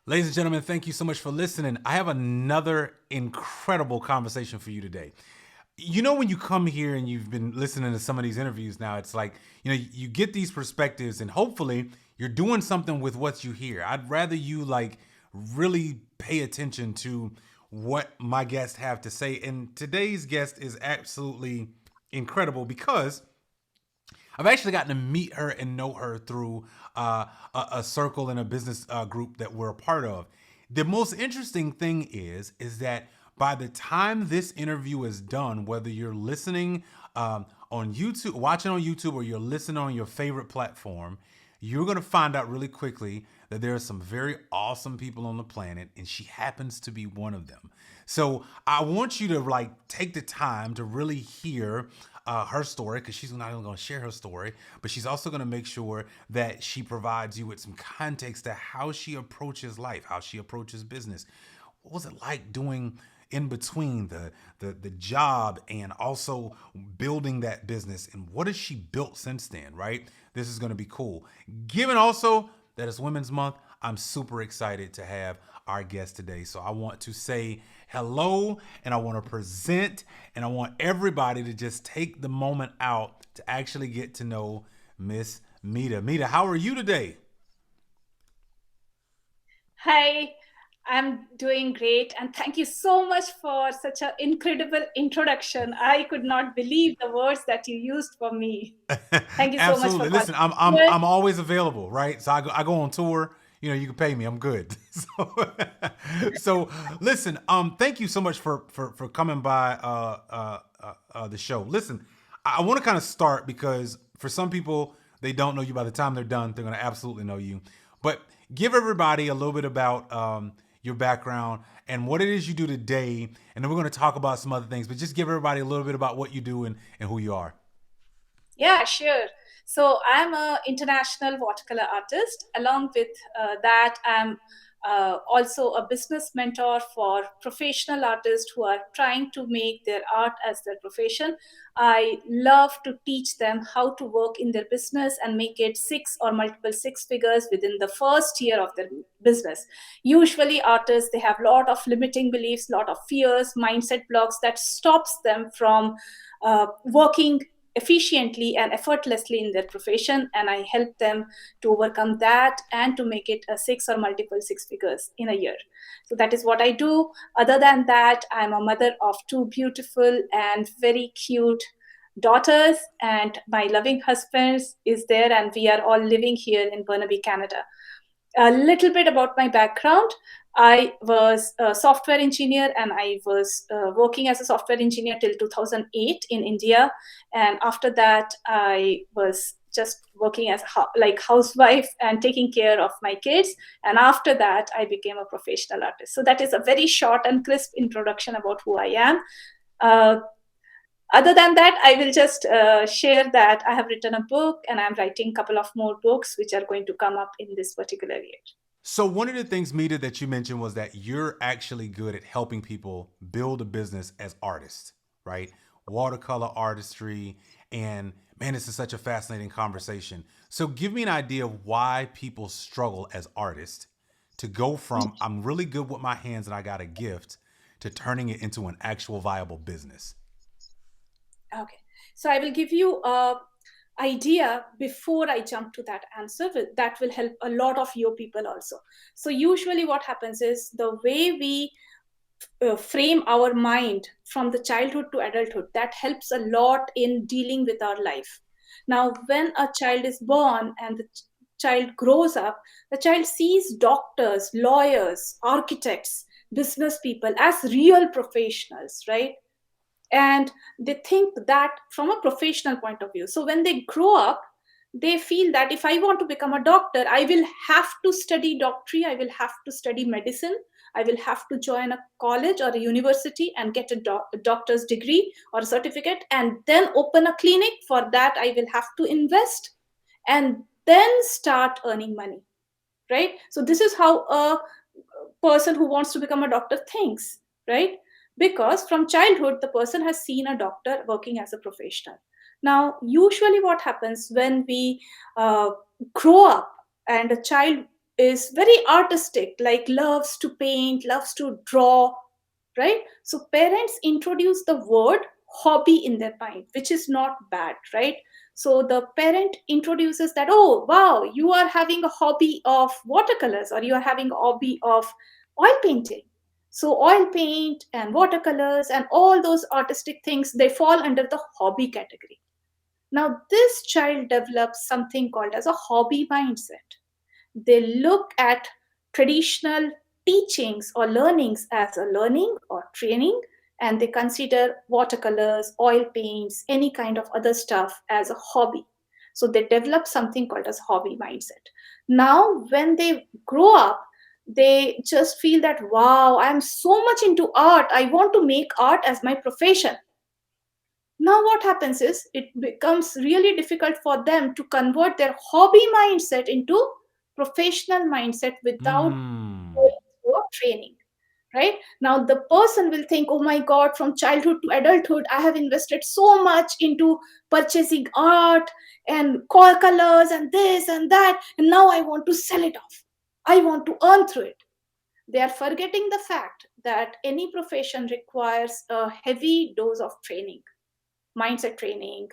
Ladies and gentlemen, thank you so much for listening. I have another incredible conversation for you today. You know, when you come here and you've been listening to some of these interviews now, it's like, you get these perspectives and hopefully you're doing something with what you hear. I'd rather you like really pay attention to what my guests have to say. And today's guest is absolutely incredible because I've actually gotten to meet her and know her through a circle in a business group that we're a part of. The most interesting thing is that by the time this interview is done, whether you're listening on YouTube, watching on YouTube, or you're listening on your favorite platform, you're going to find out really quickly that there are some very awesome people on the planet, and she happens to be one of them. So I want you to like take the time to really hear her story, because she's not only going to share her story, but she's also going to make sure that she provides you with some context to how she approaches life, how she approaches business. What was it like doing in between the job and also building that business, and what has she built since then, right? This is going to be cool. Given also that it's Women's Month, I'm super excited to have our guest today. So I want to say hello, and I want to present, and I want everybody to just take the moment out to actually get to know Miss Mita. Mita, how are you today? Hi, I'm doing great, and thank you so much for such an incredible introduction. I could not believe the words that you used for me. Thank you so much for Absolutely. calling Listen, I'm me I'm here. I'm always available, right? So I go on tour. You can pay me. I'm good. So listen. Thank you so much for coming by the show. Listen, I want to kind of start because for some people they don't know you. By the time they're done, they're going to absolutely know you. But give everybody a little bit about your background and what it is you do today, and then we're going to talk about some other things. But just give everybody a little bit about what you do and who you are. Yeah, sure. So I'm a international watercolor artist. Along with that, I'm also a business mentor for professional artists who are trying to make their art as their profession. I love to teach them how to work in their business and make it six or multiple six figures within the first year of their business. Usually, artists they have a lot of limiting beliefs, lot of fears, mindset blocks that stops them from working efficiently and effortlessly in their profession, and I help them to overcome that and to make it a six or multiple six figures in a year. So that is what I do. Other than that, I'm a mother of two beautiful and very cute daughters, and my loving husband is there, and we are all living here in Burnaby, Canada. A little bit about my background. I was a software engineer, and I was working as a software engineer till 2008 in India. And after that, I was just working as a like housewife and taking care of my kids. And after that, I became a professional artist. So that is a very short and crisp introduction about who I am. Uh, Other than that, I will just share that I have written a book, and I'm writing a couple of more books which are going to come up in this particular year. So one of the things, Mita, that you mentioned was that you're actually good at helping people build a business as artists, right? Watercolor artistry, and man, this is such a fascinating conversation. So give me an idea of why people struggle as artists to go from I'm really good with my hands and I got a gift to turning it into an actual viable business. Okay. So I will give you a idea before I jump to that answer. That will help a lot of your people also. So usually what happens is the way we frame our mind from the childhood to adulthood, that helps a lot in dealing with our life. Now, when a child is born and the child grows up, the child sees doctors, lawyers, architects, business people as real professionals, right? And they think that from a professional point of view. So when they grow up, they feel that if I want to become a doctor, I will have to study doctorate, I will have to study medicine, I will have to join a college or a university and get a doctor's degree or a certificate, and then open a clinic. For that, I will have to invest and then start earning money, right? So this is how a person who wants to become a doctor thinks, right? Because from childhood the person has seen a doctor working as a professional. Now usually what happens when we uh, grow up and a child is very artistic, like loves to paint, loves to draw, right? So parents introduce the word hobby in their mind, which is not bad, right? So the parent introduces that, oh wow, you are having a hobby of watercolors, or you are having a hobby of oil painting. So oil paint and watercolors and all those artistic things, they fall under the hobby category. Now this child develops something called as a hobby mindset. They look at traditional teachings or learnings as a learning or training, and they consider watercolors, oil paints, any kind of other stuff as a hobby. So they develop something called as hobby mindset. Now when they grow up, they just feel that, wow, I'm so much into art, I want to make art as my profession. Now what happens is it becomes really difficult for them to convert their hobby mindset into professional mindset without Mm. going through a training. Right now the person will think, oh my god, from childhood to adulthood I have invested so much into purchasing art and colors and this and that, and now I want to sell it off, I want to earn through it. They are forgetting the fact that any profession requires a heavy dose of training, mindset training,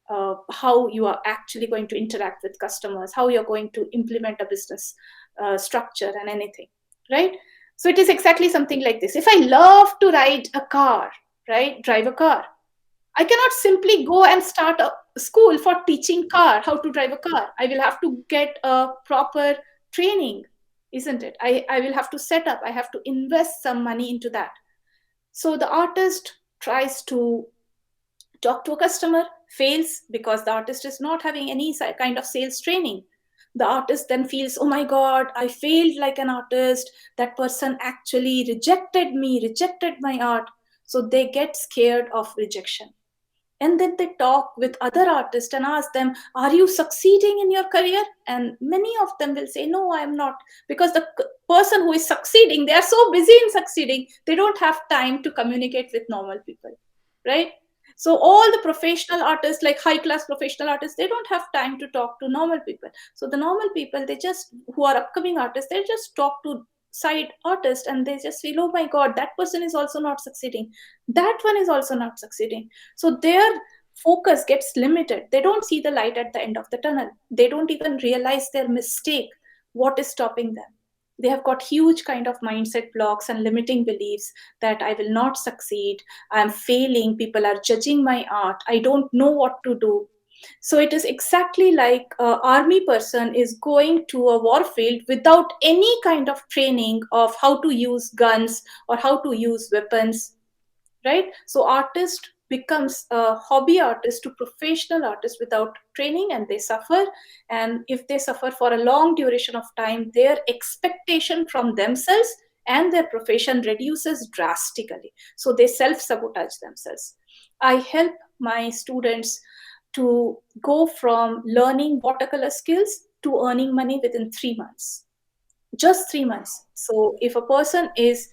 how you are actually going to interact with customers, how you're going to implement a business structure and anything, right? So it is exactly something like this. If I love to ride a car, right, drive a car, I cannot simply go and start a school for teaching car how to drive a car. I will have to get a proper training, isn't it? I will have to set up, I have to invest some money into that. So the artist tries to talk to a customer, fails because the artist is not having any kind of sales training. The artist then feels, oh my god, I failed like an artist, that person actually rejected me, rejected my art. So they get scared of rejection, and then they talk with other artists and ask them, are you succeeding in your career? And many of them will say, no, I am not, because the person who is succeeding, they are so busy in succeeding, they don't have time to communicate with normal people, right? So all the professional artists, like high class professional artists, they don't have time to talk to normal people. So the normal people, they just, who are upcoming artists, they just talk to side artists and they just feel, oh my god, that person is also not succeeding, that one is also not succeeding. So their focus gets limited, they don't see the light at the end of the tunnel, they don't even realize their mistake, what is stopping them. They have got huge kind of mindset blocks and limiting beliefs that I will not succeed, I am failing, people are judging my art, I don't know what to do. So it is exactly like an army person is going to a war field without any kind of training of how to use guns or how to use weapons, right? So artist becomes a hobby artist to professional artist without training, and they suffer. And if they suffer for a long duration of time, their expectation from themselves and their profession reduces drastically, so they self sabotage themselves. I help my students to go from learning watercolor skills to earning money within 3 months, just 3 months. So if a person is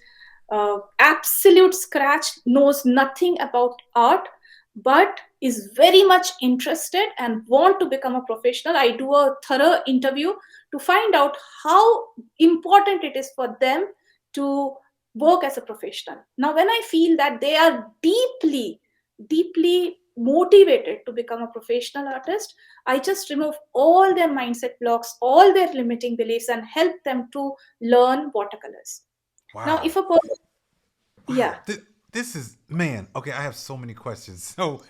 absolute scratch, knows nothing about art, but is very much interested and want to become a professional, I do a thorough interview to find out how important it is for them to work as a professional. Now when I feel that they are deeply motivated to become a professional artist, I just remove all their mindset blocks, all their limiting beliefs, and help them to learn watercolors. Now, Wow. if a person, yeah, Wow. This is, man. Okay, I have so many questions. So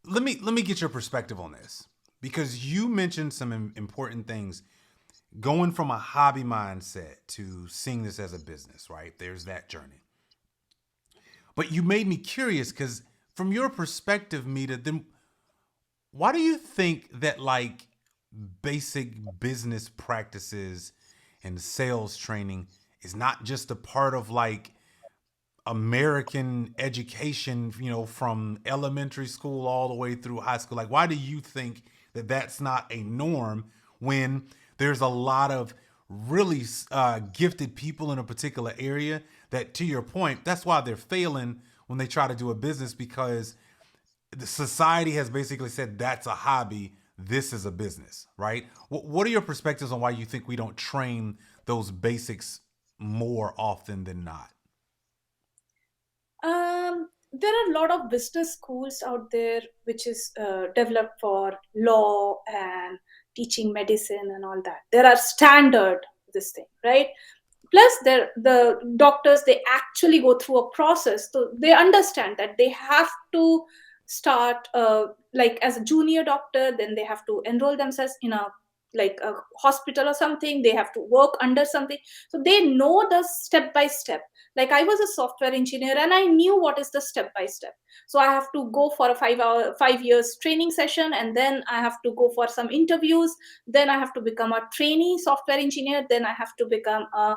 let me get your perspective on this, because you mentioned some important things. Going from a hobby mindset to seeing this as a business, right? There's that journey. But you made me curious because from your perspective, Mita, then why do you think that like basic business practices and sales training is not just a part of like American education, from elementary school all the way through high school? Like, why do you think that that's not a norm when there's a lot of really gifted people in a particular area that, to your point, that's why they're failing when they try to do a business, because the society has basically said that's a hobby, this is a business, right? What are your perspectives on why you think we don't train those basics more often than not? There are a lot of business schools out there which is developed for law and teaching medicine and all that. There are standard this thing, right? Plus the doctors, they actually go through a process, so they understand that they have to start like as a junior doctor, then they have to enroll themselves in a like a hospital or something, they have to work under something, so they know the step by step. Like I was a software engineer and I knew what is the step by step. So I have to go for a 5 years training session, and then I have to go for some interviews, then I have to become a trainee software engineer, then I have to become a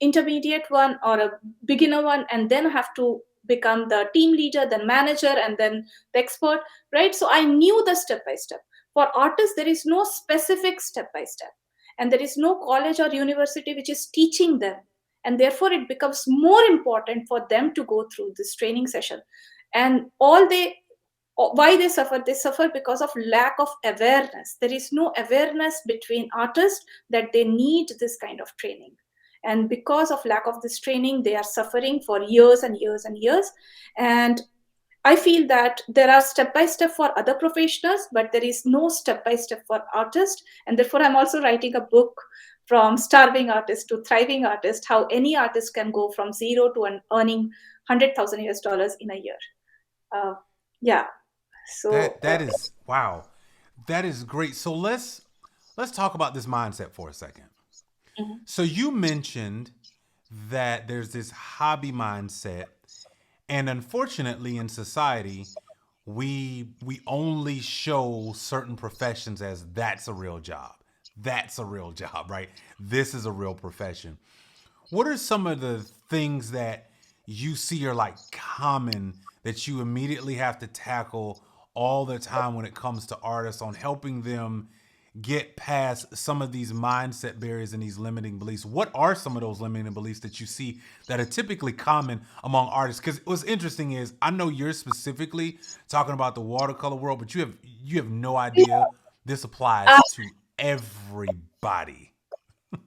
intermediate one or a beginner one, and then I have to become the team leader, then manager, and then the expert, right? So I knew the step by step. For artists, there is no specific step by step, and there is no college or university which is teaching them, and therefore it becomes more important for them to go through this training session. And all they why they suffer because of lack of awareness. There is no awareness between artists that they need this kind of training, and because of lack of this training they are suffering for years and years and years. And I feel that there are step by step for other professionals, but there is no step by step for artists. And therefore I'm also writing a book, from starving artist to thriving artist, how any artist can go from zero to earning 100,000 US dollars in a year. uh, yeah. So That is wow. That is great. So let's talk about this mindset for a second. mhm. So you mentioned that there's this hobby mindset, and unfortunately in society we only show certain professions as that's a real job. That's a real job, right? This is a real profession. What are some of the things that you see are like common that you immediately have to tackle all the time when it comes to artists on helping them get past some of these mindset barriers and these limiting beliefs? What are some of those limiting beliefs that you see that are typically common among artists? Because what's interesting is I know you're specifically talking about the watercolor world, but you have no idea this Uh, applies to everybody.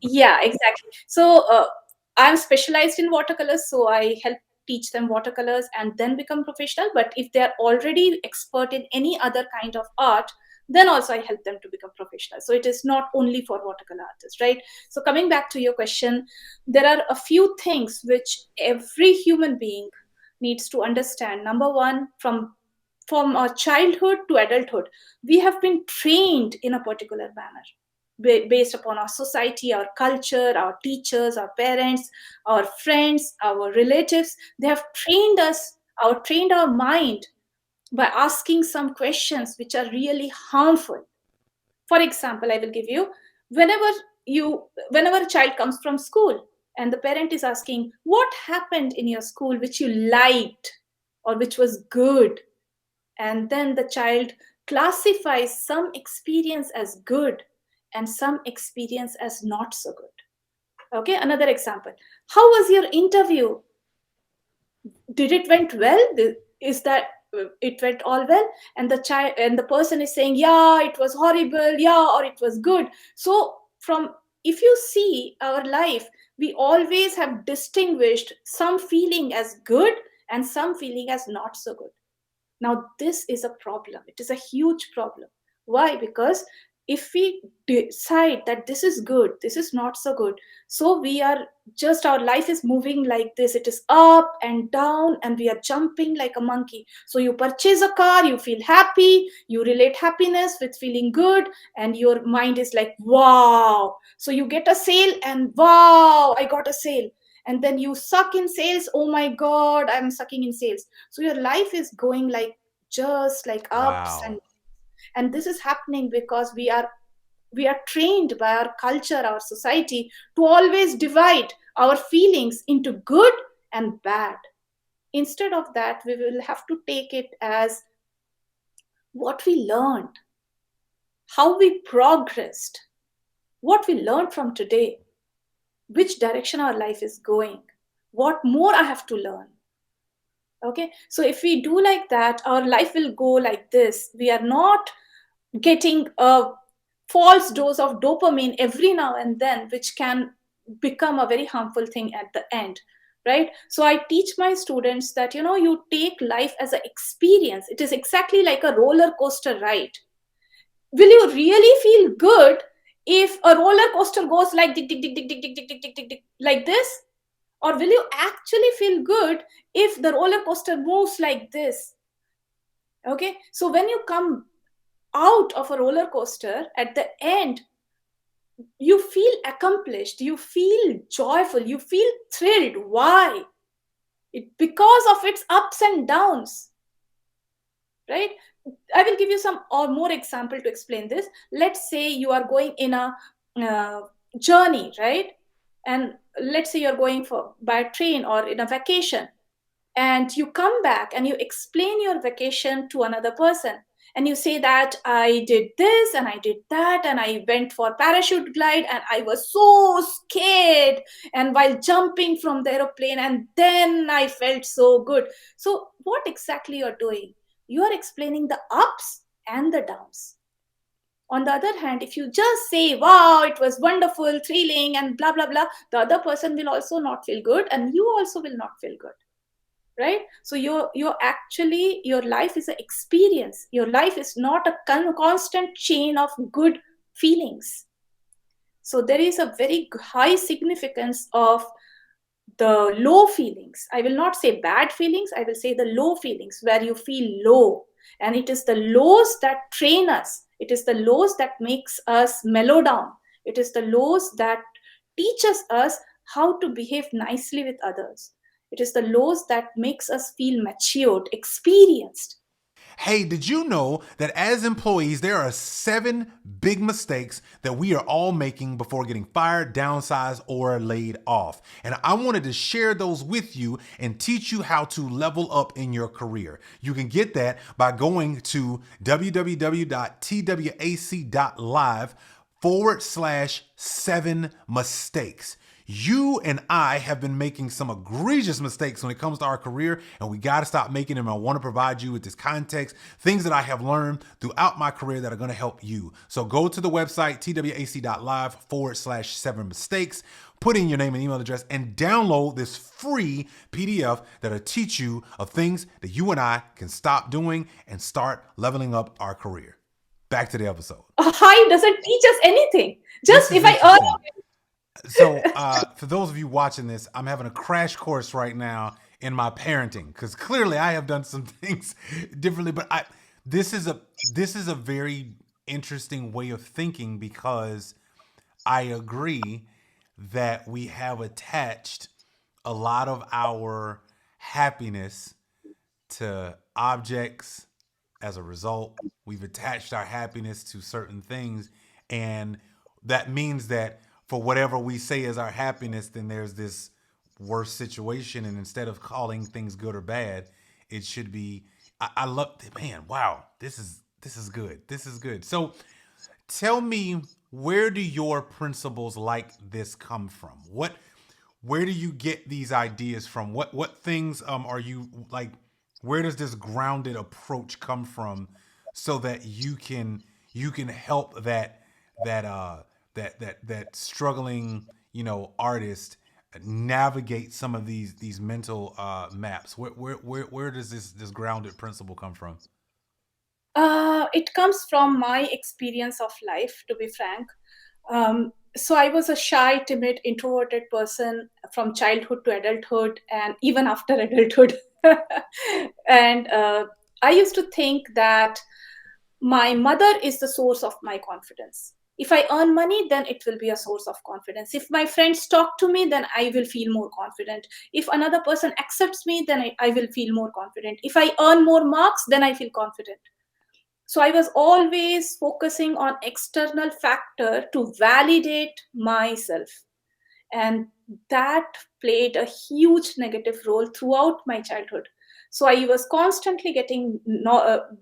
yeah, exactly. So I'm specialized in watercolors, so I help teach them watercolors and then become professional. But if they're already expert in any other kind of art, then also I help them to become professional. So it is not only for watercolor artists, right? So coming back to your question, there are a few things which every human being needs to understand. Number one, from our childhood to adulthood, we have been trained in a particular manner, based upon our society, our culture, our teachers, our parents, our friends, our relatives. They have trained our mind by asking some questions which are really harmful. For example, I will give you, whenever whenever a child comes from school and the parent is asking, what happened in your school which you liked or which was good, and then the child classifies some experience as good and some experience as not so good. Okay, another example, how was your interview? Did it went well? Is that it went all well? And the child and the person is saying, yeah, it was horrible, yeah, or it was good. So from, if you see our life, we always have distinguished some feeling as good and some feeling as not so good. Now, this is a problem. It is a huge problem. Why? Because if we decide that this is good, this is not so good, so we are just, our life is moving like this. It is up and down, and we are jumping like a monkey. So you purchase a car, you feel happy, you relate happiness with feeling good, and your mind is like, wow. So you get a sale, and wow, I got a sale. And then you suck in sales. Oh my God, I'm sucking in sales. So your life is going like just like ups Wow. and this is happening because we are trained by our culture, our society, to always divide our feelings into good and bad. Instead of that, we will have to take it as what we learned, how we progressed, what we learned from today, which direction our life is going, what more I have to learn. Okay, so if we do like that, our life will go like this. We are not getting a false dose of dopamine every now and then, which can become a very harmful thing at the end, right? So I teach my students that, you take life as an experience. It is exactly like a roller coaster ride. Will you really feel good if a roller coaster goes like dick, dick, dick, dick, dick, dick, dick, dick, dick, dick, dick, like this? Or will you actually feel good if the roller coaster moves like this? Okay, so when you come out of a roller coaster at the end, you feel accomplished, you feel joyful, you feel thrilled. Why? Because of its ups and downs, right? I will give you some or more example to explain this. Let's say you are going in a uh, journey, right? And let's say you're going for by train or in a vacation, and you come back and you explain your vacation to another person, and you say that I did this and I did that, and I went for parachute glide and I was so scared, and while jumping from the aeroplane, and then I felt so good. So what exactly you're doing? You are explaining the ups and the downs. On the other hand, if you just say, wow, it was wonderful, thrilling, and blah blah blah, the other person will also not feel good, and you also will not feel good, right? So you're actually, your life is an experience. Your life is not a constant chain of good feelings. So there is a very high significance of the low feelings. I will not say bad feelings, I will say the low feelings, where you feel low. And it is the lows that train us, it is the lows that makes us mellow down, it is the lows that teaches us how to behave nicely with others, it is the lows that makes us feel matured, experienced. Hey, did you know that as employees, there are 7 big mistakes that we are all making before getting fired, downsized, or laid off? And I wanted to share those with you and teach you how to level up in your career. You can get that by going to www.twac.live/7 mistakes. You and I have been making some egregious mistakes when it comes to our career, and we got to stop making them. I want to provide you with this context, things that I have learned throughout my career that are going to help you. So go to the website, twac.live/7 mistakes, put in your name and email address, and download this free PDF that'll teach you of things that you and I can stop doing and start leveling up our career. Back to the episode. A high doesn't teach us anything. This Just is if I earn. interesting. So, for those of you watching this, I'm having a crash course right now in my parenting because clearly I have done some things differently. But this is a very interesting way of thinking because I agree that we have attached a lot of our happiness to objects. As a result, we've attached our happiness to certain things, and that means that for whatever we say is our happiness, then there's this worse situation, and instead of calling things good or bad, it should be. I love, man. Wow, this is good. This is good. So, tell me, where do your principles like this come from? Where do you get these ideas from? What things are you like? Where does this grounded approach come from, so that you can help that struggling artist navigate some of these mental maps? Where does this grounded principle come from? It comes from my experience of life, to be frank. So I was a shy, timid, introverted person from childhood to adulthood, and even after adulthood. And I used to think that my mother is the source of my confidence. If I earn money, then it will be a source of confidence. If my friends talk to me, then I will feel more confident. If another person accepts me, then I will feel more confident. If I earn more marks, then I feel confident. So I was always focusing on external factor to validate myself, and that played a huge negative role throughout my childhood. So I was constantly getting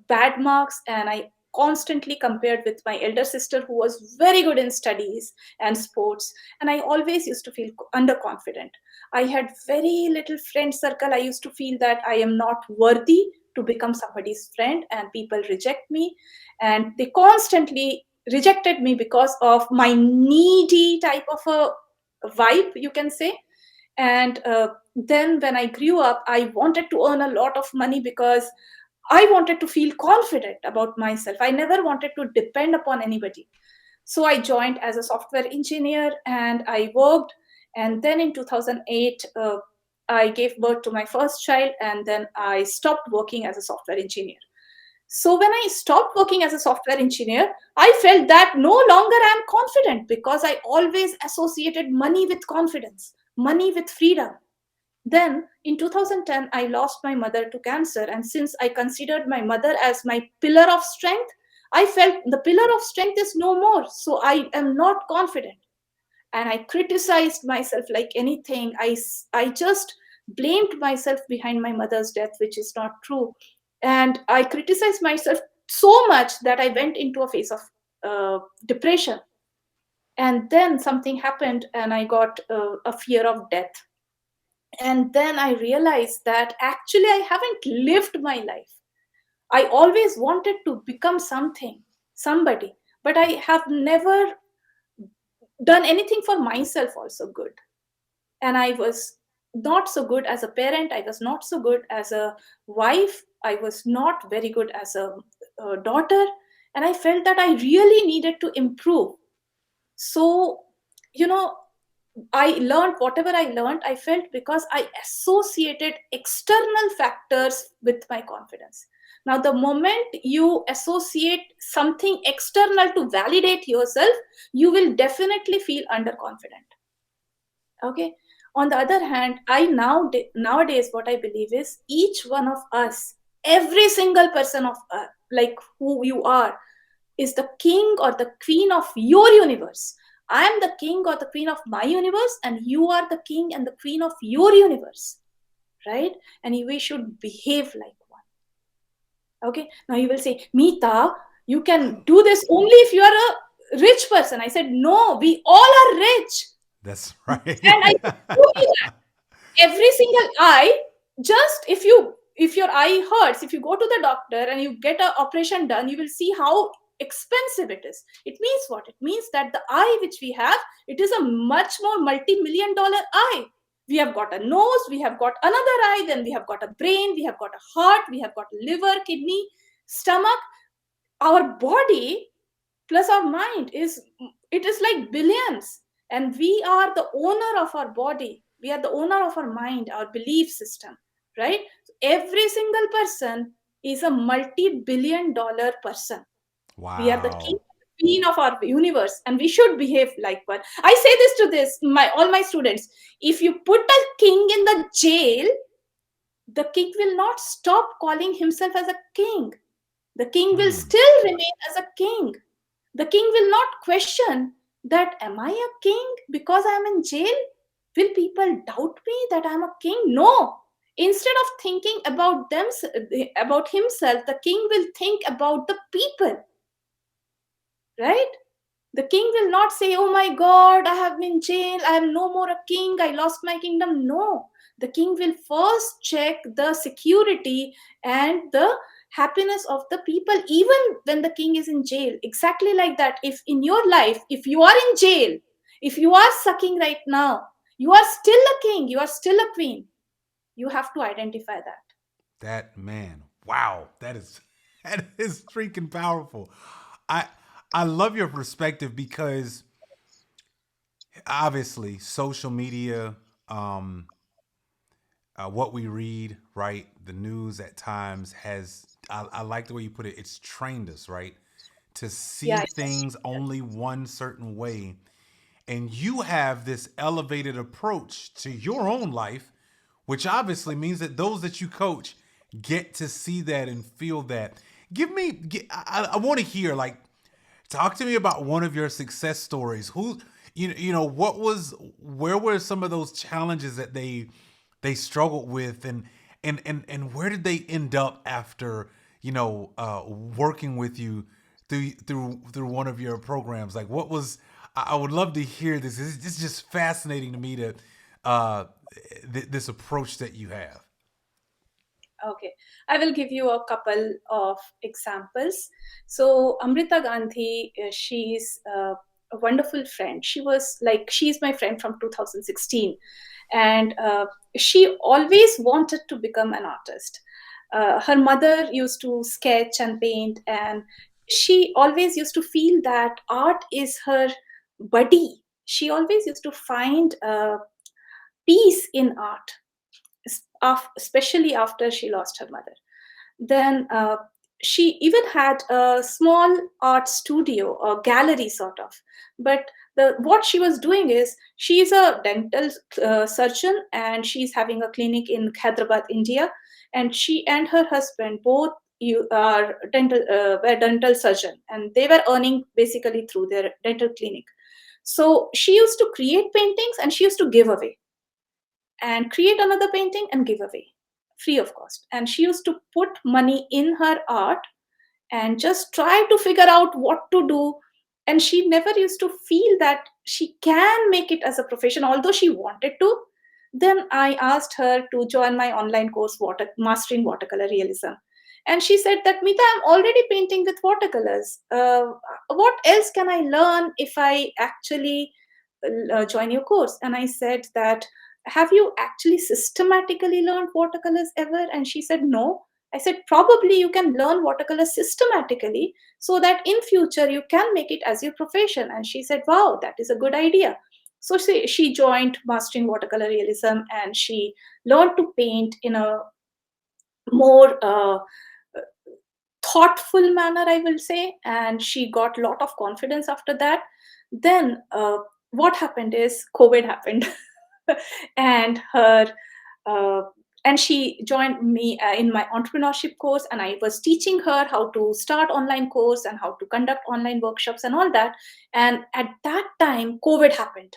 bad marks, and I constantly compared with my elder sister who was very good in studies and sports, and I always used to feel underconfident. I had very little friend circle. I used to feel that I am not worthy to become somebody's friend, and people reject me, and they constantly rejected me because of my needy type of a vibe, you can say. And then when I grew up, I wanted to earn a lot of money because I wanted to feel confident about myself. I never wanted to depend upon anybody. So I joined as a software engineer and I worked. And then in 2008, I gave birth to my first child, and then I stopped working as a software engineer. So when I stopped working as a software engineer, I felt that no longer I'm confident, because I always associated money with confidence, money with freedom. Then in 2010, I lost my mother to cancer. And since I considered my mother as my pillar of strength, I felt the pillar of strength is no more. So I am not confident. And I criticized myself like anything. I just blamed myself behind my mother's death, which is not true. And I criticized myself so much that I went into a phase of depression. And then something happened, and I got a fear of death. And then I realized that actually I haven't lived my life. I always wanted to become something, somebody, but I have never done anything for myself also good. And I was not so good as a parent, I was not so good as a wife, I was not very good as a daughter. And I felt that I really needed to improve. So, you know, I learned whatever I learned, I felt, because I associated external factors with my confidence. Now, the moment you associate something external to validate yourself, you will definitely feel underconfident. Okay. On the other hand, nowadays what I believe is each one of us, every single person of like who you are, is the king or the queen of your universe. I am the king or the queen of my universe, and you are the king and the queen of your universe, right? And we should behave like one. Okay. Now you will say, Meeta, you can do this only if you are a rich person. I said, no, we all are rich. That's right. And I can show you that every single eye, just if your eye hurts, if you go to the doctor and you get an operation done, you will see how expensive it is. It means what? It means that the eye which we have, it is a much more multi-million dollar eye. We have got a nose, we have got another eye, then we have got a brain, we have got a heart, we have got liver, kidney, stomach. Our body plus our mind is, it is like billions, and we are the owner of our body, we are the owner of our mind, our belief system, right? Every single person is a multi-billion dollar person. We are the king, Wow. queen of our universe, and we should behave like one. I say this to this my all my students: if you put a king in the jail, the king will not stop calling himself as a king. The king will Hmm. still remain as a king. The king will not question that, am I a king because I am in jail? Will people doubt me that I am a king? No. Instead of thinking about them, about himself, the king will think about the people, right? The king will not say, oh my God, I have been jailed, I am no more a king, I lost my kingdom. No. The king will first check the security and the happiness of the people, even when the king is in jail. Exactly like that. If in your life, if you are in jail, if you are sucking right now, you are still a king, you are still a queen. You have to identify that. That man. Wow. That is freaking powerful. I I love your perspective because obviously social media, um, what we read, right? The news at times has, I like the way you put it, it's trained us, right? To see Yeah. things only one certain way. And you have this elevated approach to your own life, which obviously means that those that you coach get to see that and feel that. I want to hear, like, talk to me about one of your success stories. Where were some of those challenges that they struggled with, and where did they end up after working with you through one of your programs? Like, what was? I would love to hear this. This is just fascinating to me, to uh, this approach that you have. Okay, I will give you a couple of examples. So Amrita Gandhi, she's a wonderful friend. She's my friend from 2016, and she always wanted to become an artist. Her mother used to sketch and paint, and she always used to feel that art is her buddy. She always used to find peace in art, especially after she lost her mother. Then she even had a small art studio, a gallery sort of. But what she was doing is, she's a dental surgeon, and she's having a clinic in Hyderabad, India. And she and her husband both were dental surgeon, and they were earning basically through their dental clinic. So she used to create paintings and she used to give away, and create another painting and give away free of cost. And she used to put money in her art and just try to figure out what to do. And she never used to feel that she can make it as a profession, although she wanted to. Then I asked her to join my online course, Mastering Watercolor Realism. And she said that, Mita, I'm already painting with watercolors. What else can I learn if I actually join your course? And I said that, have you actually systematically learned watercolors ever? And she said, no. I said, probably you can learn watercolors systematically so that in future you can make it as your profession. And she said, wow, that is a good idea. So she joined Mastering Watercolor Realism, and she learned to paint in a more thoughtful manner, I will say. And she got a lot of confidence after that. Then what happened is COVID happened. and her uh, and she joined me in my entrepreneurship course, and I was teaching her how to start online course and how to conduct online workshops and all that. And at that time COVID happened,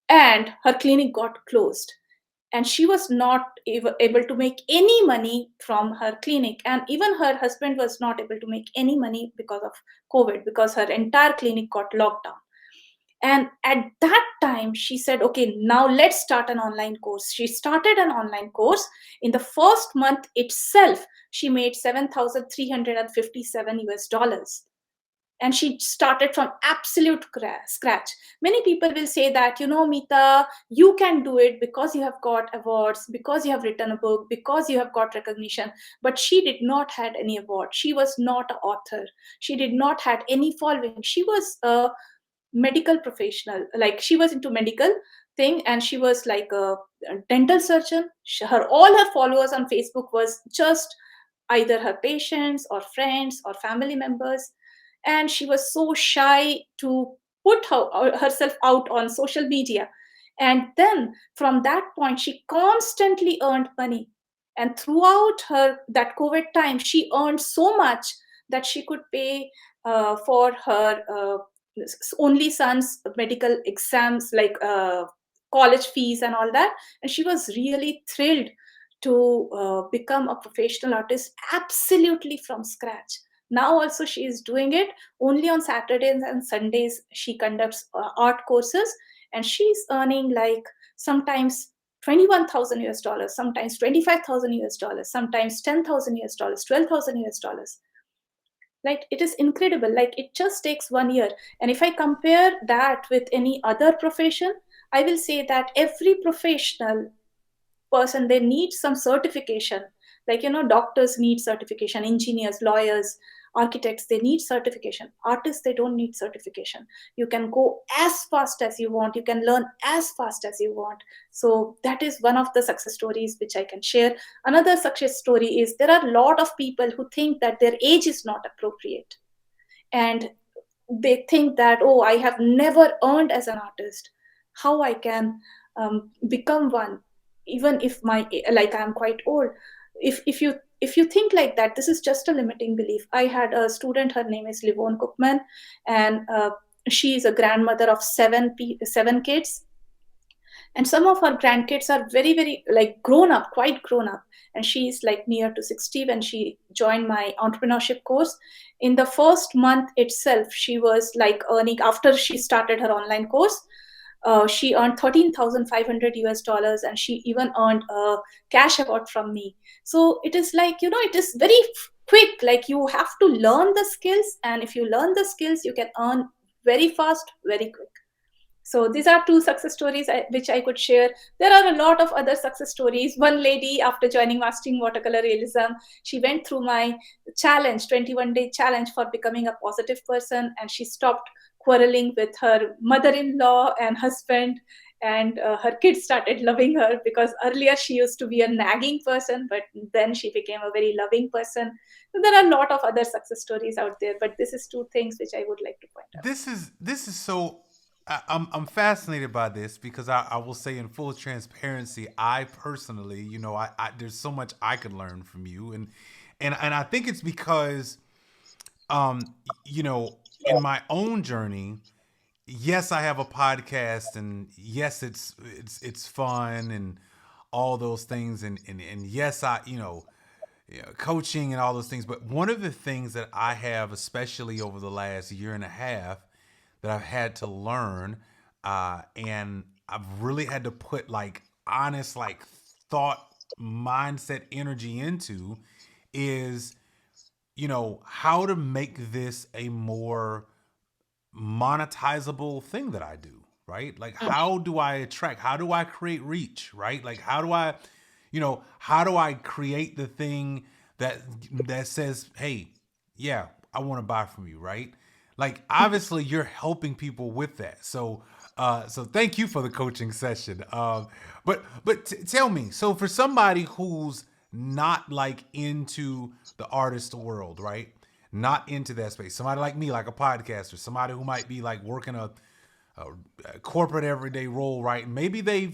and her clinic got closed, and she was not able to make any money from her clinic. And even her husband was not able to make any money because of COVID, because her entire clinic got locked down. And at that time she said, okay, now let's start an online course. She started an online course. In the first month itself, she made 7,357 US dollars. And she started from absolute scratch. Many people will say that, Mita, you can do it because you have got awards, because you have written a book, because you have got recognition. But she did not had any award. She was not an author. She did not had any following. She was a medical professional, like she was into medical thing, and she was like a dental surgeon. All her followers on Facebook was just either her patients or friends or family members. And she was so shy to put herself out on social media. And then from that point she constantly earned money. And throughout her that COVID time, she earned so much that she could pay for her only son's medical exams, like college fees and all that. And she was really thrilled to become a professional artist absolutely from scratch. Now also she is doing it. Only on Saturdays and Sundays she conducts art courses, and she's earning like sometimes 21,000 US dollars, sometimes 25,000 US dollars, sometimes 10,000 US dollars, 12,000 US dollars. Like, it is incredible. Like, it just takes 1 year. And if I compare that with any other profession, I will say that every professional person, they need some certification. Like, doctors need certification, engineers, lawyers, architects, they need certification. Artists, they don't need certification. You can go as fast as you want, you can learn as fast as you want. So that is one of the success stories which I can share. Another success story is, there are a lot of people who think that their age is not appropriate, and they think that, oh, I have never earned as an artist, how I can become one, even if I'm quite old. If you think like that, this is just a limiting belief. I had a student, her name is Livon Cookman, and she is a grandmother of seven kids. And some of her grandkids are very, very like grown up, quite grown up. And she's like near to 60 when she joined my entrepreneurship course. In the first month itself, she was like earning, after she started her online course, She earned 13,500 US dollars, and she even earned a cash award from me. So it is like, it is very quick. Like, you have to learn the skills, and if you learn the skills, you can earn very fast, very quick. So these are two success stories which I could share. There are a lot of other success stories. One lady, after joining Mastering Watercolor Realism, she went through my challenge, 21-day challenge for becoming a positive person, and she stopped quarreling with her mother-in-law and husband, and her kids started loving her, because earlier she used to be a nagging person, but then she became a very loving person. So there are a lot of other success stories out there, but this is two things which I would like to point out. This is so. I'm fascinated by this because I will say in full transparency, I personally, I there's so much I could learn from you, and I think it's because, you know, in my own journey, yes, I have a podcast, and yes, it's fun and all those things, and yes, coaching and all those things. But one of the things that I have, especially over the last year and a half, that I've had to learn, and I've really had to put like honest, like thought, mindset, energy into, is how to make this a more monetizable thing that I do, right? Like, how do I attract? How do I create reach, right? Like, how do I create the thing that says, "Hey, yeah, I want to buy from you," right? Like, obviously, you're helping people with that. So thank you for the coaching session. But tell me, so for somebody who's not like into the artist world, right? Not into that space. Somebody like me, like a podcaster, somebody who might be like working a corporate everyday role, right? Maybe they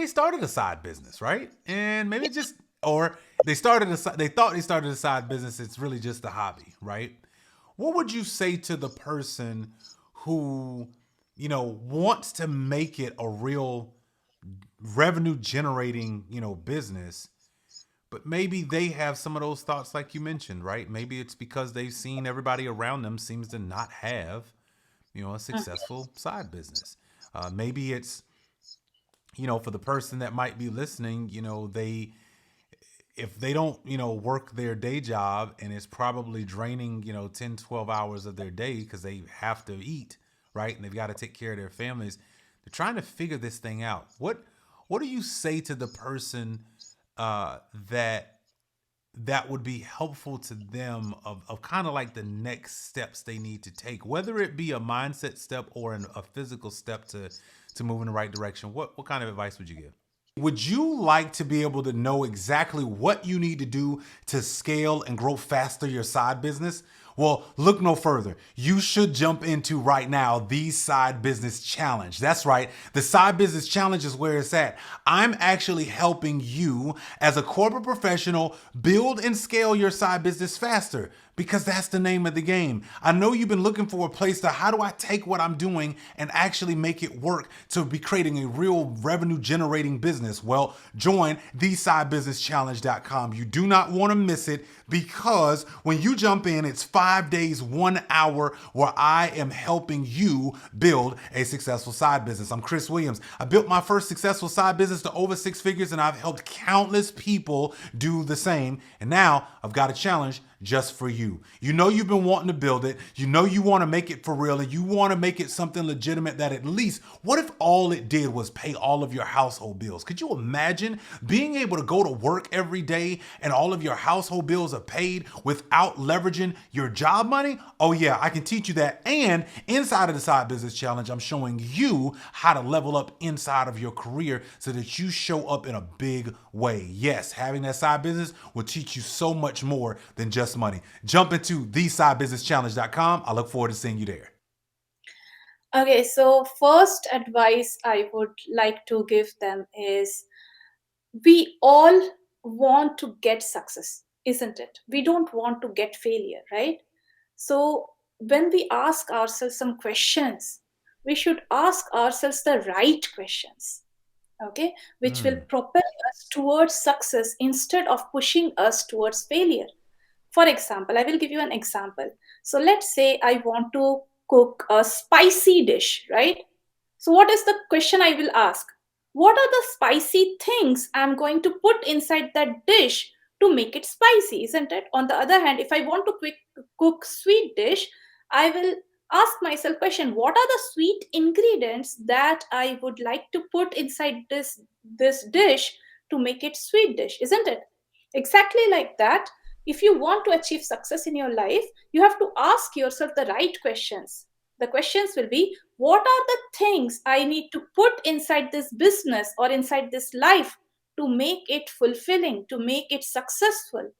started a side business, right? And maybe just or they thought they started a side business. It's really just a hobby, right? What would you say to the person who, wants to make it a real revenue generating, business, but maybe they have some of those thoughts like you mentioned, right? Maybe it's because they've seen everybody around them seems to not have, a successful side business. Maybe it's, for the person that might be listening, if they don't, work their day job, and it's probably draining, 10, 12 hours of their day because they have to eat, right? And they've got to take care of their families. They're trying to figure this thing out. What do you say to the person that would be helpful to them of kind of like the next steps they need to take, whether it be a mindset step or a physical step to move in the right direction? What kind of advice would you give? Would you like to be able to know exactly what you need to do to scale and grow faster your side business? Well, look no further. You should jump into right now the Side Business Challenge. That's right. The Side Business Challenge is where it's at. I'm actually helping you as a corporate professional build and scale your side business faster, because that's the name of the game. I know you've been looking for a place to, how do I take what I'm doing and actually make it work to be creating a real revenue generating business? Well, join thesidebusinesschallenge.com. You do not want to miss it, because when you jump in, it's 5 days, 1 hour where I am helping you build a successful side business. I'm Chris Williams. I built my first successful side business to over 6 figures, and I've helped countless people do the same. And now I've got a challenge just for you. You know you've been wanting to build it. You know you want to make it for real, and you want to make it something legitimate that at least, what if all it did was pay all of your household bills? Could you imagine being able to go to work every day and all of your household bills are paid without leveraging your job money? Oh yeah, I can teach you that. And inside of the Side Business Challenge, I'm showing you how to level up inside of your career so that you show up in a big way. Yes, having that side business will teach you so much more than just money. Jump into thesidebusinesschallenge.com. I look forward to seeing you there. Okay, so first advice I would like to give them is, we all want to get success, isn't it? We don't want to get failure, right? So when we ask ourselves some questions, we should ask ourselves the right questions, okay, which will propel us towards success instead of pushing us towards failure. For example, I will give you an example. So let's say I want to cook a spicy dish, right? So what is the question I will ask? What are the spicy things I'm going to put inside that dish to make it spicy, isn't it? On the other hand, if I want to cook sweet dish, I will ask myself question, what are the sweet ingredients that I would like to put inside this dish to make it sweet dish, isn't it? Exactly like that. If you want to achieve success in your life, you have to ask yourself the right questions. The questions will be, what are the things I need to put inside this business or inside this life to make it fulfilling, to make it successful?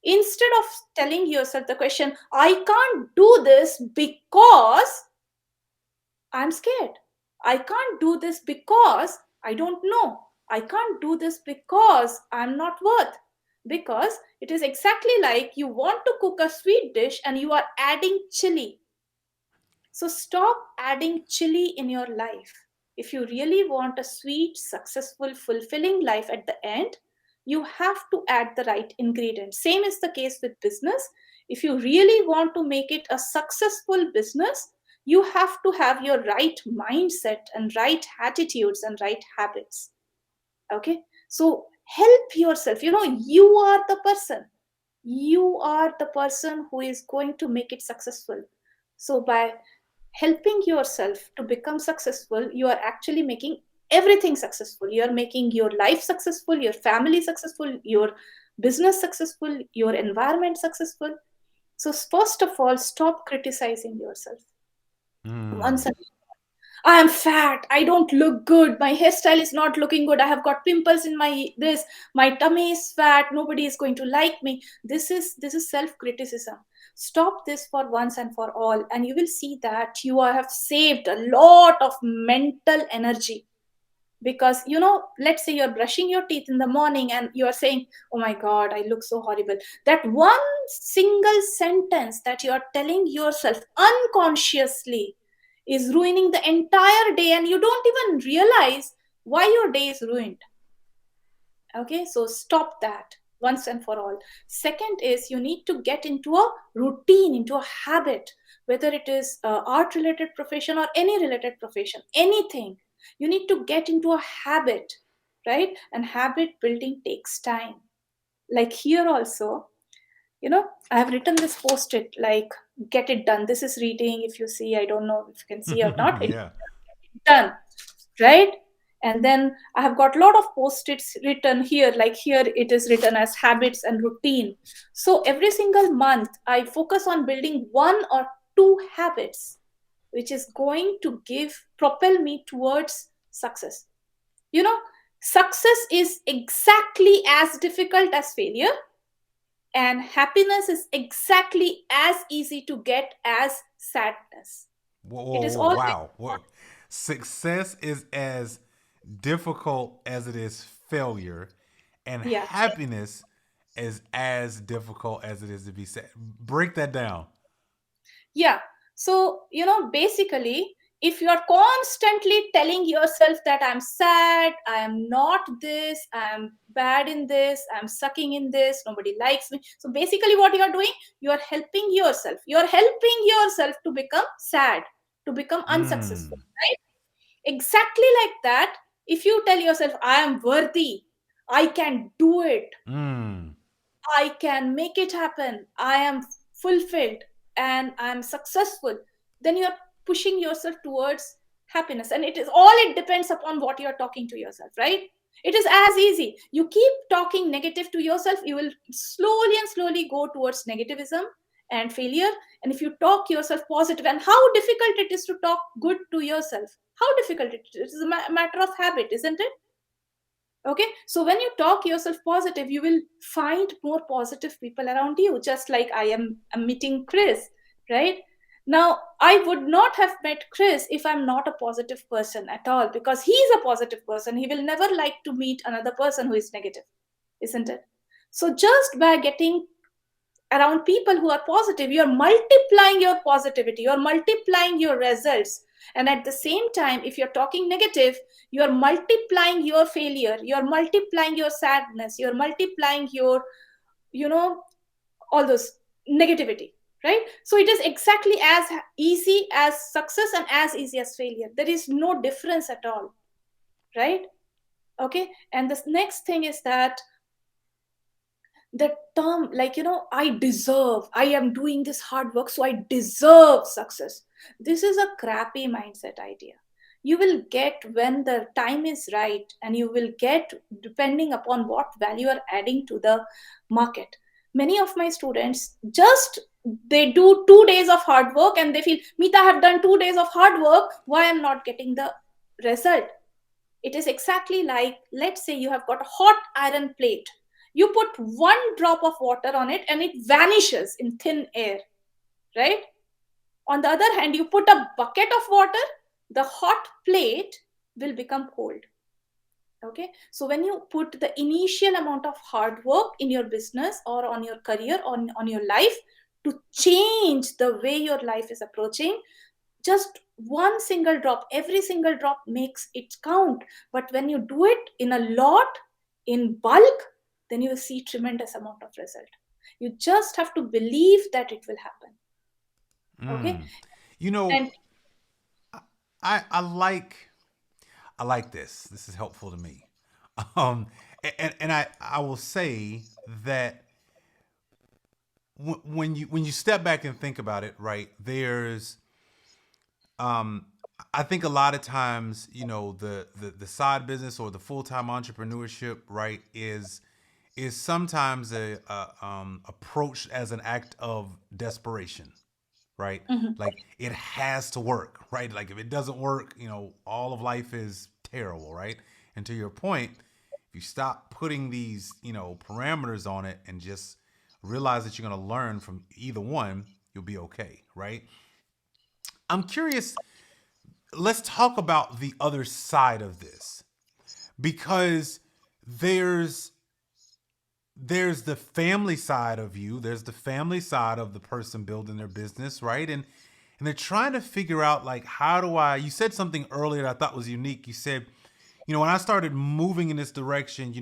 Instead of telling yourself the question, I can't do this because I'm scared. I can't do this because I don't know. I can't do this because I'm not worth. Because it is exactly like you want to cook a sweet dish and you are adding chili. So stop adding chili in your life. If you really want a sweet, successful, fulfilling life at the end, you have to add the right ingredients. Same is the case with business. If you really want to make it a successful business, you have to have your right mindset and right attitudes and right habits. Okay? So help yourself. You are the person. You are the person who is going to make it successful. So by helping yourself to become successful, you are actually making everything successful. You are making your life successful, your family successful, your business successful, your environment successful. So first of all, stop criticizing yourself. Once Mm. again, I am fat, I don't look good, my hairstyle is not looking good, I have got pimples in my tummy is fat, nobody is going to like me. This is self criticism. Stop this for once and for all, and you will see that you have saved a lot of mental energy. Because let's say you're brushing your teeth in the morning and you're saying, oh my god, I look so horrible. That one single sentence that you're telling yourself unconsciously is ruining the entire day, and you don't even realize why your day is ruined. Okay, so stop that once and for all. Second is, you need to get into a routine, into a habit, whether it is art related profession or any related profession, anything. You need to get into a habit, right? And habit building takes time. Like here also, I have written this post it like, get it done. This is reading. If you see, I don't know if you can see or not. It's Yeah. done, right? And then I have got a lot of post-its written here, like here it is written as habits and routine. So every single month I focus on building one or two habits which is going to propel me towards success. you know Success is exactly as difficult as failure, and happiness is exactly as easy to get as sadness. Whoa, It whoa, is whoa, always wow. What? Success is as difficult as it is failure, and yeah. happiness is as difficult as it is to be sad. Break that down. Yeah. So, basically, if you are constantly telling yourself that I'm sad, I am not this, I'm bad in this, I'm sucking in this, nobody likes me. So, basically, what you are doing, you are helping yourself. You are helping yourself to become sad, to become unsuccessful, Mm. right? Exactly like that. If you tell yourself, I am worthy, I can do it, Mm. I can make it happen, I am fulfilled, and I'm successful, then you're pushing yourself towards happiness. And it depends upon what you're talking to yourself, right? It is as easy. You keep talking negative to yourself, you will slowly and slowly go towards negativism and failure. And if you talk yourself positive, and how difficult it is to talk good to yourself, how difficult it is. It is a matter of habit, isn't it? Okay, so when you talk yourself positive, you will find more positive people around you, just like I'm meeting Chris, right? Now I would not have met Chris if I'm not a positive person at all, because he's a positive person. He will never like to meet another person who is negative, isn't it? So just by getting around people who are positive, you're multiplying your positivity, you're multiplying your results. And at the same time, if you're talking negative, you're multiplying your failure, you're multiplying your sadness, you're multiplying your, you know all those negativity. right? So it is exactly as easy as success and as easy as failure. There is no difference at all, right? Okay. And the next thing is that the term, like, I am doing this hard work, so I deserve success. This is a crappy mindset idea. You will get when the time is right, and you will get depending upon what value you are adding to the market. Many of my students, just they do 2 days of hard work and they feel, Meeta, I have done 2 days of hard work, why I'm not getting the result? It is exactly like, let's say you have got a hot iron plate. You put one drop of water on it and it vanishes in thin air, right? On the other hand, you put a bucket of water, the hot plate will become cold. Okay. So when you put the initial amount of hard work in your business or on your career, on your life, to change the way your life is approaching, just one single drop, every single drop makes it count. But when you do it in a lot, in bulk, then you will see tremendous amount of result. You just have to believe that it will happen. Okay. You know, And I like this. This is helpful to me. Um, and I will say that when you step back and think about it, right? There's I think a lot of times, the side business or the full time entrepreneurship, right, is sometimes approached as an act of desperation, right? mhm. Like it has to work, right? Like if it doesn't work, all of life is terrible, right? And to your point, if you stop putting these, parameters on it and just realize that you're going to learn from either one, you'll be okay, right? I'm curious, let's talk about the other side of this because there's there's the family side of you, there's the family side of the person building their business, right? And they're trying to figure out, like, how do I, you said something earlier that I thought was unique. You said, when I started moving in this direction,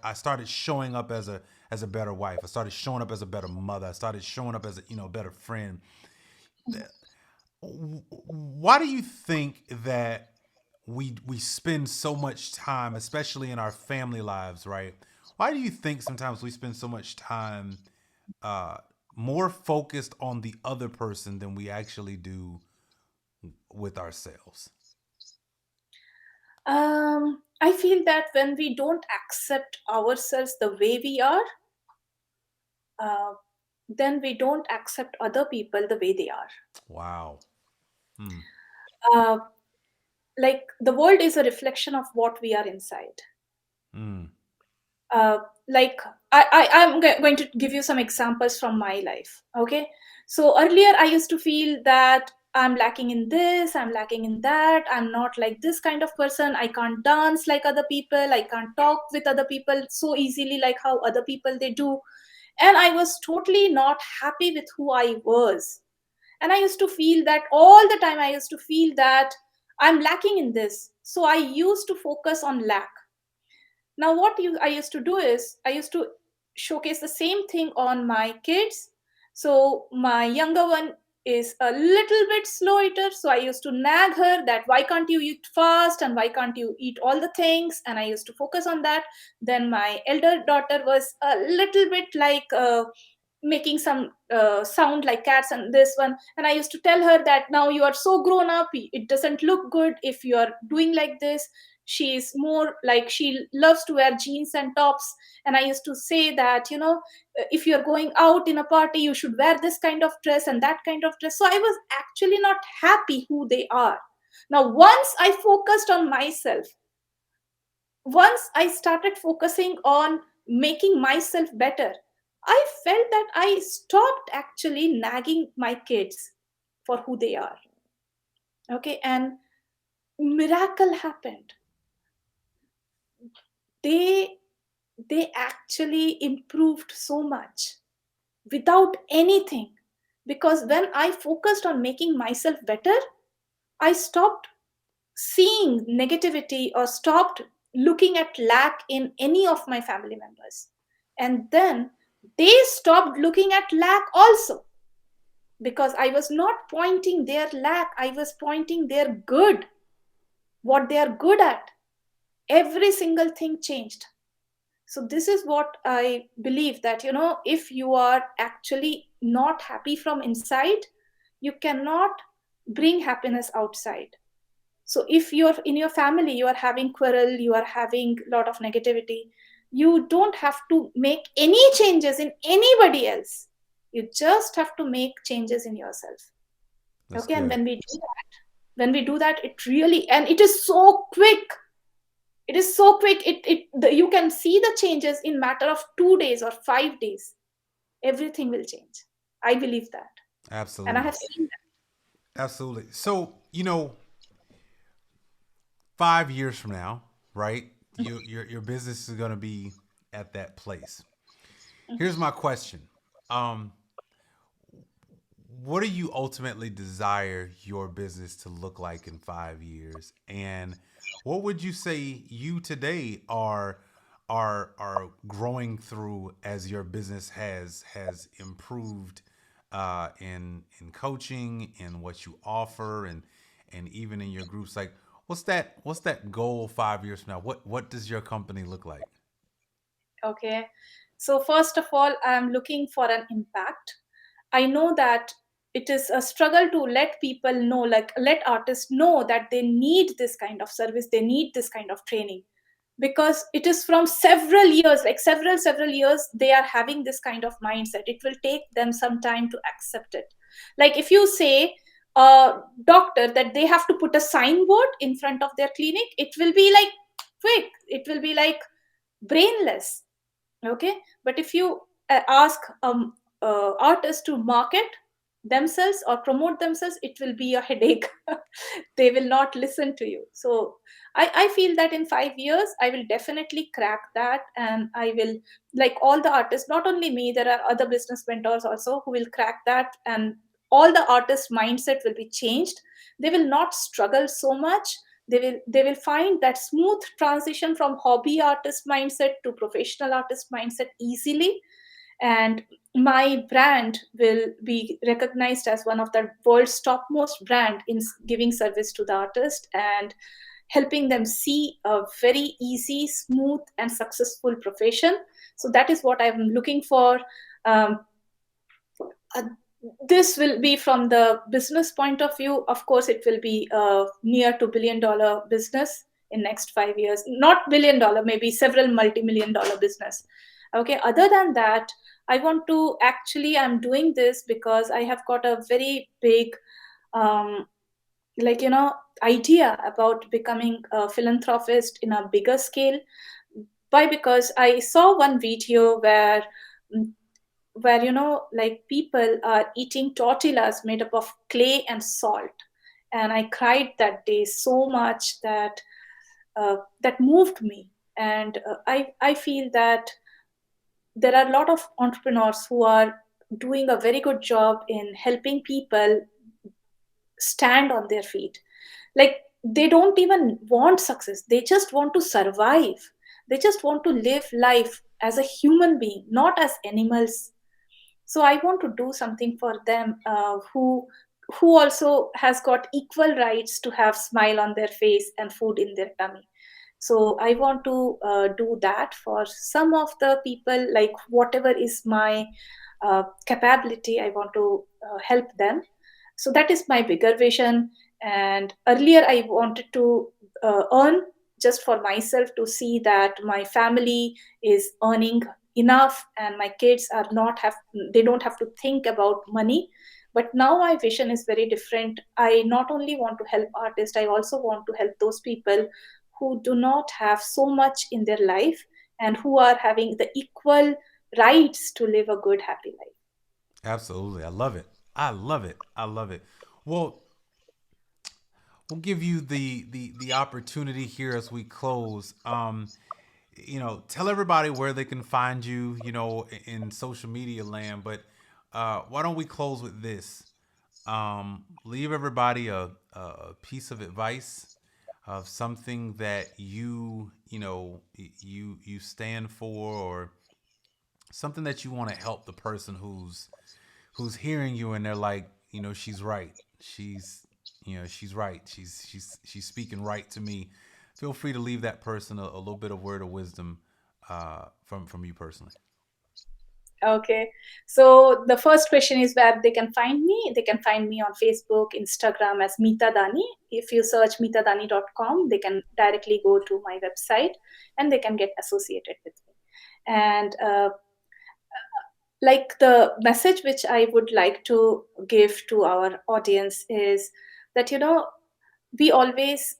I started showing up as a better wife. I started showing up as a better mother. I started showing up as a, better friend. Why do you think that we spend so much time, especially in our family lives, right? Why do you think sometimes we spend so much time uh, more focused on the other person than we actually do with ourselves? I feel that when we don't accept ourselves the way we are, uh, then we don't accept other people the way they are. Wow. Hmm. Uh, like, the world is a reflection of what we are inside. Mm. uh, like, going to give you some examples from my life. Okay. So earlier I used to feel that I'm lacking in this, I'm lacking in that, I'm not like this kind of person, I can't dance like other people, I can't talk with other people so easily like how other people they do. And I was totally not happy with who I was. And I used to feel that all the time, I used to feel that I'm lacking in this, so I used to focus on lack. Now, I used to do is I used to showcase the same thing on my kids. So my younger one is a little bit slow eater. So I used to nag her that why can't you eat fast and why can't you eat all the things? And I used to focus on that. Then my elder daughter was a little bit like making some sound like cats and this one, and I used to tell her that now you are so grown up, it doesn't look good if you are doing like this. She is more like she loves to wear jeans and tops, and I used to say that, if you're going out in a party, you should wear this kind of dress and that kind of dress. So I was actually not happy who they are. Now, once I focused on myself, once I started focusing on making myself better, I felt that I stopped actually nagging my kids for who they are. Okay, and miracle happened. They they actually improved so much without anything, because when I focused on making myself better, I stopped seeing negativity or stopped looking at lack in any of my family members. And then they stopped looking at lack also. because I was not pointing their lack, I was pointing their good, what they are good at. Every single thing changed. So this is what I believe, that if you are actually not happy from inside, you cannot bring happiness outside. So if you're in your family, you are having quarrel, you are having a lot of negativity, you don't have to make any changes in anybody else. You just have to make changes in yourself. That's Okay, and good. when we do that, it really, and it is so quick. It is so quick. You can see the changes in matter of 2 days or 5 days. Everything will change. I believe that, and I Absolutely. have seen that. Absolutely. So, 5 years from now, right? Your business is going to be at that place. Here's my question. Um, what do you ultimately desire your business to look like in 5 years? And what would you say you today are growing through as your business has improved in coaching and what you offer and even in your groups? Like, what's that goal 5 years from now? What does your company look like? Okay. So, first of all, I'm looking for an impact. I know that it is a struggle to let people know, like let artists know that they need this kind of service, they need this kind of training, because it is from several years, like several years, they are having this kind of mindset. It will take them some time to accept it. Like if you say a doctor that they have to put a signboard in front of their clinic, it will be like quick, it will be like brainless. Okay, but if you ask artists to market themselves or promote themselves, it will be a headache. They will not listen to you. So I feel that in 5 years I will definitely crack that, and I will, like all the artists, not only me, there are other business mentors also who will crack that, and all the artists mindset will be changed. They will not struggle so much. They will find that smooth transition from hobby artist mindset to professional artist mindset easily. And my brand will be recognized as one of the world's topmost brand in giving service to the artist and helping them see a very easy, smooth and successful profession. So that is what I'm looking for. um, uh, this will be from the business point of view. Of course, it will be a near to $1 billion business in next 5 years. Not $1 billion, maybe several multi-million dollar business. Okay. Other than that, I want to actually, I'm doing this because I have got a very big, um, like idea about becoming a philanthropist in a bigger scale. Why? Because I saw one video mm, where like people are eating tortillas made up of clay and salt, and I cried that day so much that that moved me. And I feel that there are a lot of entrepreneurs who are doing a very good job in helping people stand on their feet. Like they don't even want success, they just want to survive. They just want to live life as a human being, not as animals. So I want to do something for them, who also has got equal rights to have smile on their face and food in their tummy. So I want to do that for some of the people, like whatever is my capability, I want to help them. So that is my bigger vision. And earlier I wanted to earn just for myself, to see that my family is earning enough and my kids are not have they don't have to think about money. But now my vision is very different. I not only want to help artists, I also want to help those people who do not have so much in their life, and who are having the equal rights to live a good happy life. Absolutely. I love it. I love it. I love it. Well, we'll give you the opportunity here as we close. Tell everybody where they can find you, in social media land. But why don't we close with this? Leave everybody a piece of advice of something that you stand for, or something that you want to help the person who's who's hearing you and they're like, she's right. She's right. She's speaking right to me. Feel free to leave that person a little bit of word of wisdom from you personally. Okay. So the first question is where they can find me. They can find me on Facebook, Instagram as Meeta Dani. If you search meetadani.com, they can directly go to my website and they can get associated with me. And like the message which I would like to give to our audience is that, we always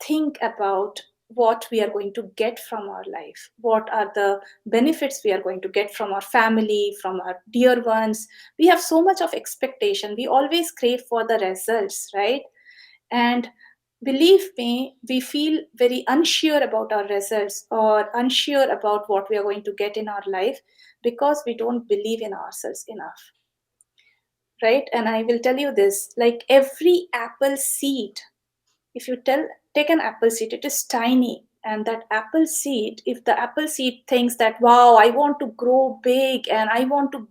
think about what we are going to get from our life, what are the benefits we are going to get from our family, from our dear ones. We have so much of expectation, we always crave for the results, right? And believe me, we feel very unsure about our results or unsure about what we are going to get in our life because we don't believe in ourselves enough, right? And I will tell you this, like every apple seed, if you take an apple seed, it is tiny, and that apple seed, if the apple seed thinks that, wow, I want to grow big and I want to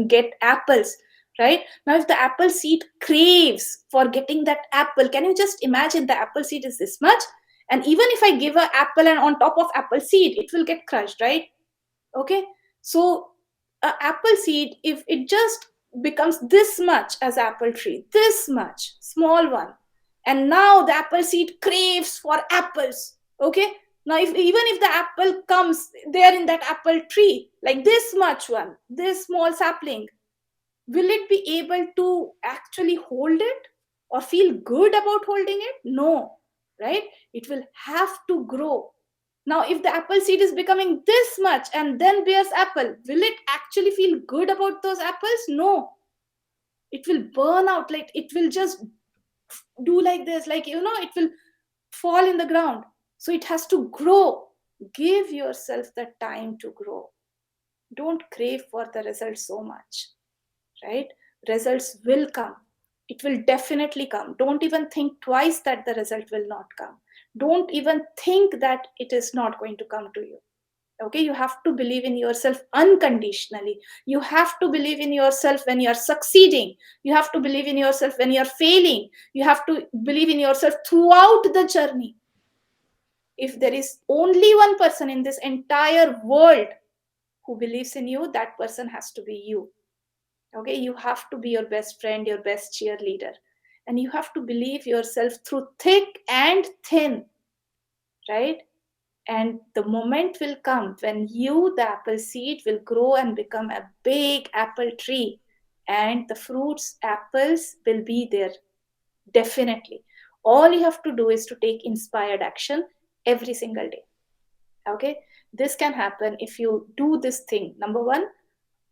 get apples, right? Now if the apple seed craves for getting that apple, can you just imagine, the apple seed is this much, and even if I give an apple and on top of apple seed, it will get crushed, right? Okay. So a apple seed, if it just becomes this much as apple tree, this much small one, and now the apple seed craves for apples. Okay. Now if even if the apple comes there in that apple tree, like this much one, this small sapling, will it be able to actually hold it or feel good about holding it? No, right? It will have to grow. Now if the apple seed is becoming this much and then bears apple, will it actually feel good about those apples? No, it will burn out, like it will just do like this, like it will fall in the ground. So it has to grow. Give yourself the time to grow. Don't crave for the result so much, right? Results will come. It will definitely come. Don't even think twice that the result will not come. Don't even think that it is not going to come to you. Okay, you have to believe in yourself unconditionally. You have to believe in yourself when you're succeeding. You have to believe in yourself when you're failing. You have to believe in yourself throughout the journey. If there is only one person in this entire world who believes in you, that person has to be you. Okay, you have to be your best friend, your best cheerleader, and you have to believe yourself through thick and thin, right? And the moment will come when you, the apple seed, will grow and become a big apple tree, and the fruits, apples, will be there. Definitely. All you have to do is to take inspired action every single day. Okay, this can happen if you do this thing. Number one,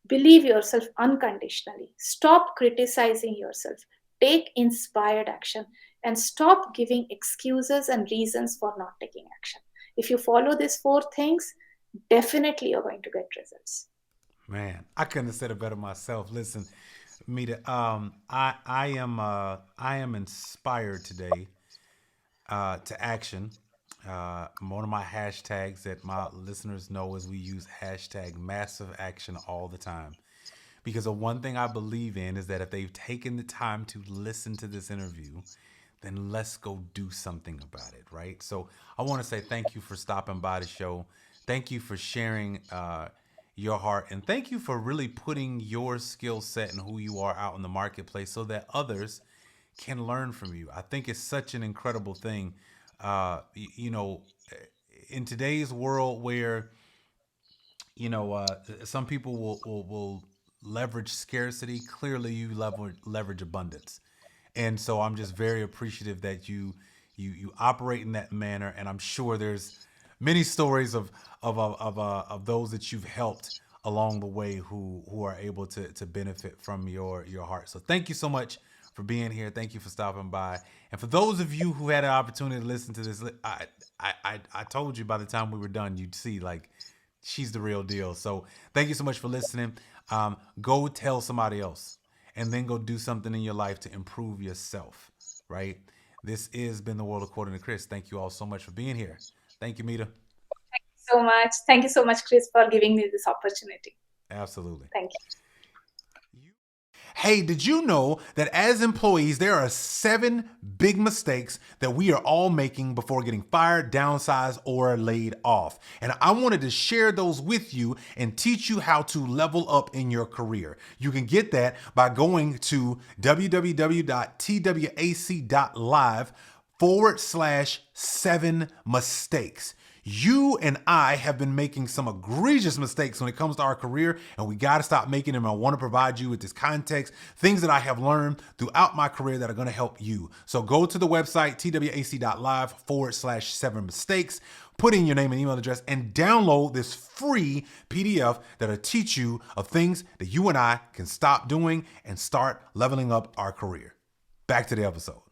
believe yourself unconditionally. Stop criticizing yourself. Take inspired action and stop giving excuses and reasons for not taking action. If you follow these four things, definitely you're going to get results. Man, I couldn't have said it better myself. Listen, Mita, I am inspired today to action. One of my hashtags that my listeners know is we use hashtag massive action all the time. Because the one thing I believe in is that if they've taken the time to listen to this interview, then let's go do something about it, right? So I want to say thank you for stopping by the show. Thank you for sharing your heart. And thank you for really putting your skill set and who you are out in the marketplace so that others can learn from you. I think it's such an incredible thing. You know, in today's world where some people will leverage scarcity. Clearly, you leverage abundance, and so I'm just very appreciative that you operate in that manner. And I'm sure there's many stories of those that you've helped along the way who are able to benefit from your heart. So thank you so much for being here. Thank you for stopping by. And for those of you who had an opportunity to listen to this, I told you by the time we were done, you'd see like she's the real deal. So thank you so much for listening. Go tell somebody else and then go do something in your life to improve yourself, right? This has been The World According to Chris. Thank you all so much for being here. Thank you, Mita. So much. Thank you so much, Chris, for giving me this opportunity. Absolutely. Thank you. Hey, did you know that as employees, there are 7 big mistakes that we are all making before getting fired, downsized, or laid off? And I wanted to share those with you and teach you how to level up in your career. You can get that by going to www.twac.live/7 mistakes. You and I have been making some egregious mistakes when it comes to our career, and we got to stop making them. I want to provide you with this context, things that I have learned throughout my career that are going to help you. So go to the website, twac.live/7 mistakes, put in your name and email address, and download this free PDF that'll teach you of things that you and I can stop doing and start leveling up our career. Back to the episode.